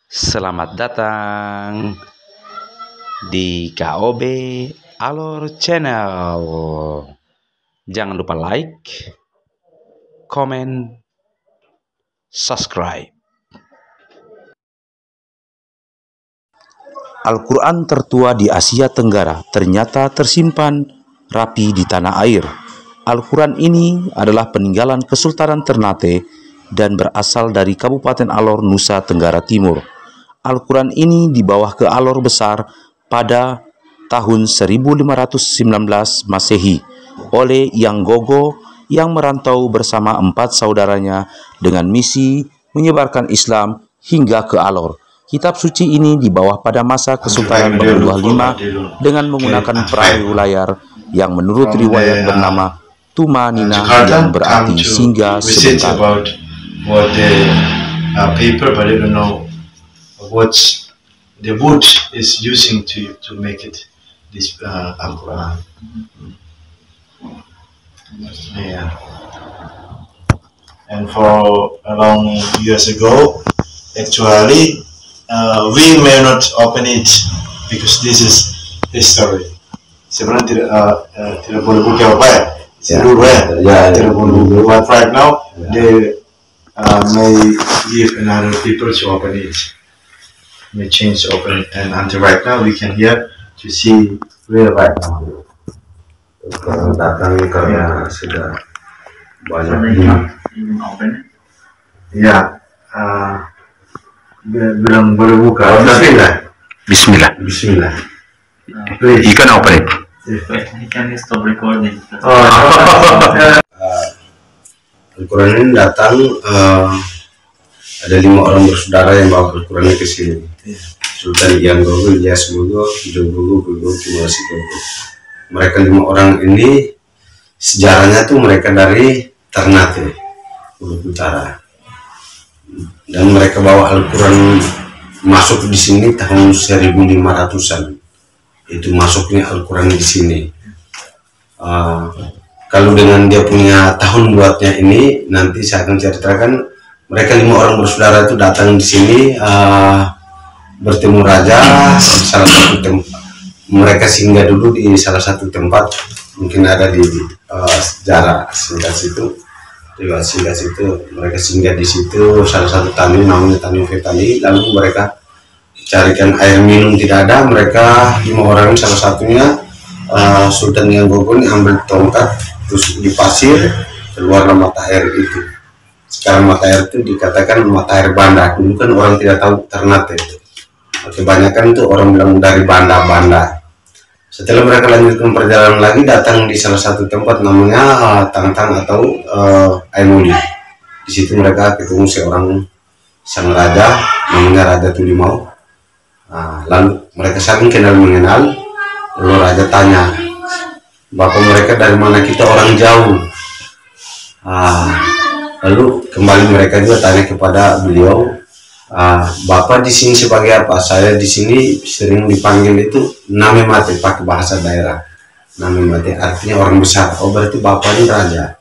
Selamat datang di KOB Alor Channel. Jangan lupa like, komen, subscribe. Al-Quran tertua di Asia Tenggara ternyata tersimpan rapi di tanah air. Al-Quran ini adalah peninggalan Kesultanan Ternate dan berasal dari Kabupaten Alor, Nusa Tenggara Timur. Al-Quran ini dibawa ke Alor Besar pada tahun 1519 Masehi oleh Yang Gogo yang merantau bersama 4 saudaranya dengan misi menyebarkan Islam hingga ke Alor. Kitab suci ini dibawa pada masa Kesultanan Bangudua V dengan menggunakan perahu layar yang menurut riwayat bernama Tumanina yang berarti singgah sebentar. What the paper, but I don't know what the wood is using to make it this Al-Quran. Yeah. And for a long years ago, actually, we may not open it because this is history. Sebenarnya tidak boleh buka apa ya? Tidak boleh buat right now. They may give another people to open it, may change to open it, and until right now we can hear to see real right now. Datang karena sudah banyak ingin open. Ya, bilang boleh buka. Bismillah. Bismillah. You can open it. You can stop recording. Al-Quran ini datang ada 5 orang bersaudara yang bawa Al-Quran ke sini. Sultan Yang Gogo, Ilyas Gogo, Jogogo, Gogo, Kimasi Gogo. Mereka 5 orang ini sejarahnya tuh mereka dari Ternate, Maluku Utara. Dan mereka bawa Al-Quran masuk di sini tahun 1500-an. Itu masuknya Al-Quran di sini. Kalau dengan dia punya tahun buatnya ini, nanti saya akan ceritakan. Mereka 5 orang bersaudara itu datang di sini bertemu raja di salah satu tempat. Mereka singgah dulu di salah satu tempat, mungkin ada di sejarah singkat situ. Mereka singgah di situ salah satu tani namanya Tani Vetani. Lalu mereka carikan air minum tidak ada. Mereka 5 orang salah satunya Sultan Yang Gogo ini ambil tongkat terus di pasir keluar mata air itu. Sekarang mata air itu dikatakan mata air Banda. Dulu kan orang tidak tahu Ternate. Kebanyakan itu orang bilang dari Banda. Setelah mereka lanjutkan perjalanan lagi, datang di salah satu tempat namanya Tangtang atau Aimuli. Di situ mereka ketemu sang raja namanya Raja Tulimau. Lalu mereka saling mengenal. Lalu raja tanya, bapak mereka dari mana? Kita orang jauh. Lalu kembali mereka juga tanya kepada beliau, bapak di sini sebagai apa? Saya di sini sering dipanggil itu Name Mate, pakai bahasa daerah. Name Mate artinya orang besar. Oh, berarti bapak ini raja.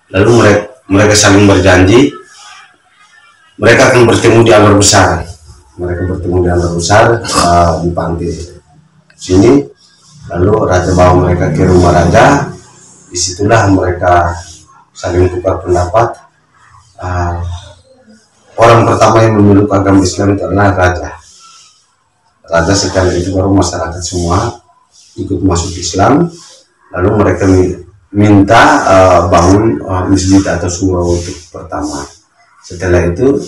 Lalu mereka saling berjanji mereka akan bertemu di Alor Besar. Mereka bertemu di Alor Besar di pantai sini. Lalu raja bawa mereka ke rumah raja. Disitulah mereka saling tukar pendapat. Orang pertama yang memeluk agama Islam itu adalah raja. Raja sekali itu baru masyarakat semua ikut masuk Islam. Lalu mereka minta bangun masjid atau surau untuk pertama. Setelah itu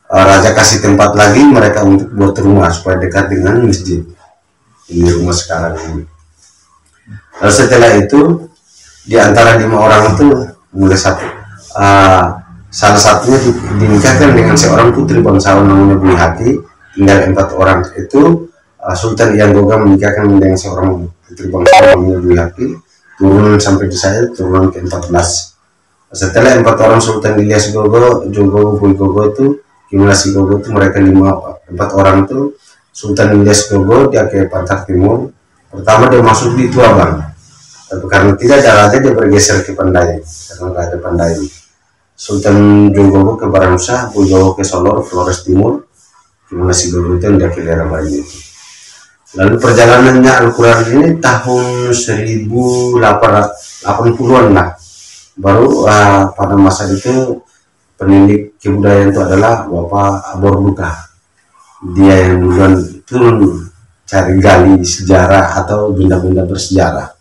raja kasih tempat lagi mereka untuk buat rumah supaya dekat dengan masjid. Ini rumah sekarang ini. Lalu setelah itu di antara 5 orang itu mulai salah satunya dinikahkan dengan seorang putri bangsawan namanya Bui Hati. Tinggal 4 orang itu Sultan Yang Gogo menikahkan dengan seorang putri bangsawan namanya Bui Hati. Turunan sampai di saya turunan ke-14. Setelah 4 orang Sultan Ilyas Gogo, Jogogo, Bui Gogo itu Kimasi Gogo itu mereka 4 orang itu Sultan Ilyas Gogo dia ke Pantar Timur. Pertama dia masuk di Tuabang. Tapi karena tidak ada raja dia bergeser ke Pandai. Karena raja Pandai. Sultan Jogogo ke Baranusa, Bui Gogo ke Solor, Flores Timur. Gimana si guru itu yang kelihatan bayi itu. Lalu perjalanannya Al-Quran ini tahun 1880-an lah. Baru pada masa itu pendidik kebudayaan itu adalah Bapak Abor Luka. Dia yang duluan turun cari gali sejarah atau benda-benda bersejarah.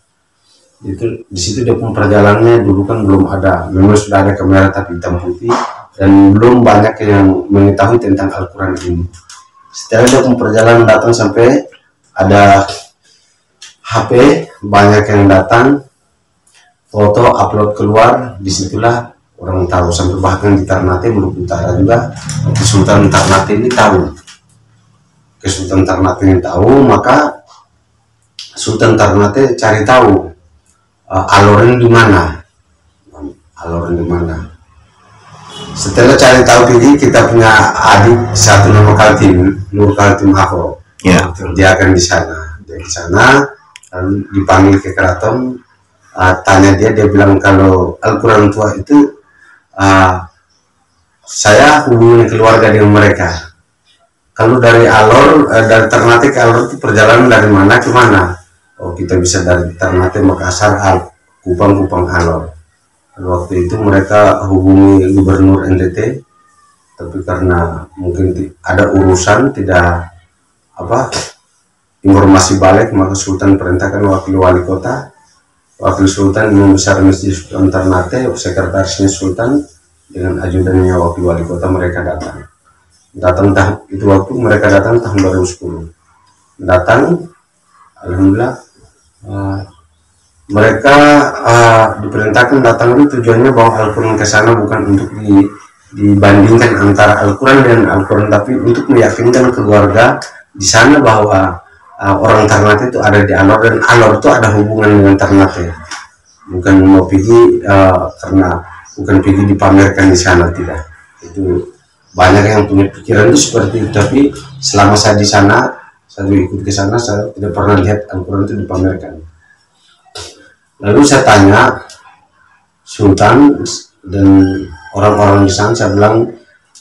Itu di situ dia pun perjalanannya dulu kan belum ada, memang sudah ada kamera tapi hitam putih dan belum banyak yang mengetahui tentang Al-Quran ini. Setelah dia pun perjalanan datang sampai ada HP, banyak yang datang, foto upload keluar, disitulah orang tahu. Sampai bahkan di Ternate, Maluku Utara juga, Kesultanan Ternate ini tahu. Kesultanan Ternate ini tahu, maka Sultan Ternate cari tahu Aloren di mana, Aloren di mana. Setelah cari tahu ini, kita punya adik satu nama Kaltim, Nur Kaltim Afro. Ya. Dia akan di sana, dia di sana, lalu dipanggil ke keraton, tanya dia bilang kalau Al-Quran tua itu saya hubungi keluarga dengan mereka. Kalau dari Alor, dari Ternate ke Alor itu perjalanan dari mana ke mana? Oh, kita bisa dari Ternate Makassar, Kupang Alor. Waktu itu mereka hubungi Gubernur NTT, tapi karena mungkin ada urusan tidak informasi balik, maka Sultan perintahkan wakil wali kota, wakil Sultan, Imam Besar Masjid Sultan Ternate, sekretarisnya Sultan dengan ajudannya wakil wali kota. Mereka datang itu waktu mereka datang tahun 2010 datang. Alhamdulillah mereka diperintahkan datang itu tujuannya bawa Al-Quran ke sana bukan untuk dibandingkan antara Al-Quran dan Al-Quran, tapi untuk meyakinkan keluarga di sana bahwa orang Ternate itu ada di Alor dan Alor itu ada hubungan dengan Ternate. Bukan mau pergi karena bukan pergi dipamerkan di sana, tidak. Itu banyak yang punya pikiran itu seperti itu, tapi selama saya di sana, saya ikut ke sana, saya tidak pernah lihat Al-Quran itu dipamerkan. Lalu saya tanya Sultan dan orang-orang di sana, saya bilang,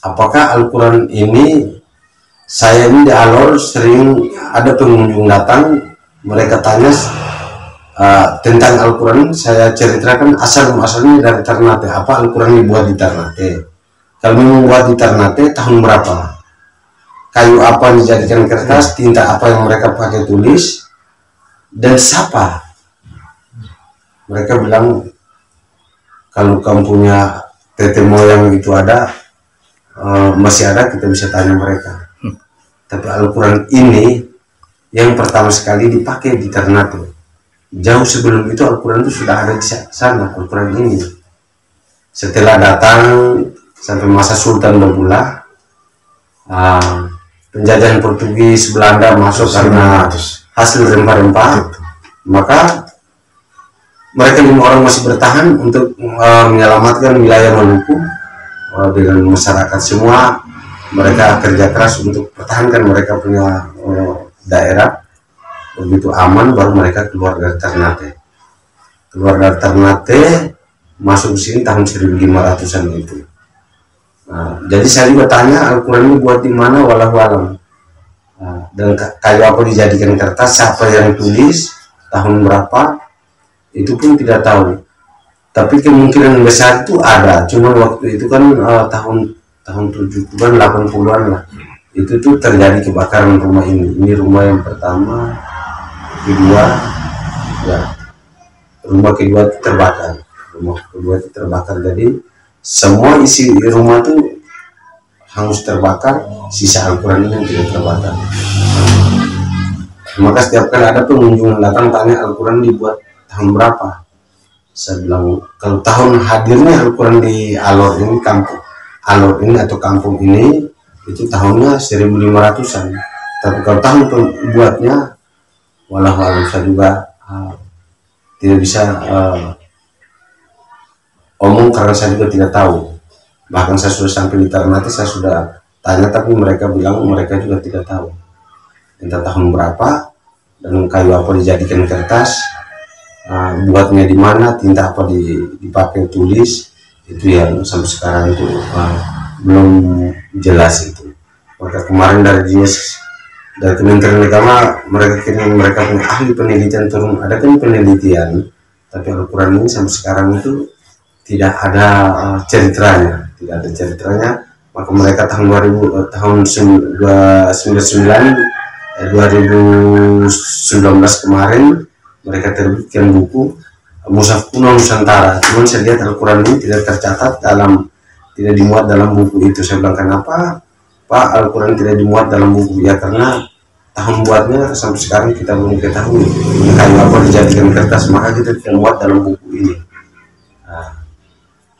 apakah Al-Quran ini, saya ini di Alor sering ada pengunjung datang, mereka tanya tentang Al-Quran, saya ceritakan asal-muasalnya dari Ternate, apa Al-Quran dibuat di Ternate. Kalau membuat di Ternate tahun berapa, kayu apa dijadikan kertas, tinta apa yang mereka pakai tulis, dan siapa. Mereka bilang kalau kamu punya tete moyang itu ada, masih ada, kita bisa tanya mereka. Tapi Al-Quran ini yang pertama sekali dipakai di Ternate. Jauh sebelum itu Al-Quran itu sudah ada di sana, Al-Quran ini. Setelah datang sampai masa Sultan Babula, penjajahan Portugis, Belanda masuk karena hasil rempah-rempah, maka mereka 5 orang masih bertahan untuk menyelamatkan wilayah Maluku dengan masyarakat semua. Mereka kerja keras untuk pertahankan mereka punya daerah. Begitu aman baru mereka keluar dari Ternate. Keluar dari Ternate masuk sini tahun 1500-an itu. Jadi saya juga tanya Al-Quran ini buat di mana, walau alam. Dan kayu apa dijadikan kertas, siapa yang tulis, tahun berapa, itu pun tidak tahu. Tapi kemungkinan besar itu ada. Cuma waktu itu kan tahun 70-an, 80-an lah. Itu tuh terjadi kebakaran rumah ini. Ini rumah yang pertama, kedua, ya. Rumah kedua itu terbakar. Rumah kedua itu terbakar. Jadi semua isi rumah itu hangus terbakar. Sisa Al-Quran ini yang tidak terbakar. Maka setiap kali ada pengunjung yang datang tanya Al-Quran dibuat tahun berapa. Saya bilang kalau tahun hadirnya Al-Quran di Alor ini, kampung Alor ini atau kampung ini, itu tahunnya 1500-an. Tapi kalau tahun pembuatnya, walau saya juga tidak bisa omong karena saya juga tidak tahu. Bahkan saya sudah sampai di Ternate, saya sudah tanya, tapi mereka bilang mereka juga tidak tahu entah tahun berapa dan kayu apa dijadikan kertas, buatnya di mana, tinta apa dipakai tulis, itu yang sampai sekarang itu belum jelas itu. Maka kemarin dari dinas, dari Kementerian Agama, mereka kirim mereka punya ahli penelitian turun. Ada kan penelitian, tapi Al-Quran ini sampai sekarang itu tidak ada ceritanya, tidak ada ceritanya. Maka mereka tahun 2019 kemarin mereka terbitkan buku Mushaf Kuno Nusantara. Cuman saya lihat Al-Quran ini tidak tercatat tidak dimuat dalam buku itu. Saya bilang, kenapa Pak Al-Quran tidak dimuat dalam buku? Ya karena tahun buatnya sampai sekarang kita belum ketahui kayu apa dijadikan kertas, maka kita tidak muat dalam buku ini.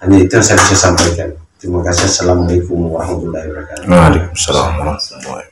Hanya itu yang saya bisa sampaikan. Terima kasih. Assalamualaikum warahmatullahi wabarakatuh. Waalaikumsalam warahmatullahi wabarakatuh.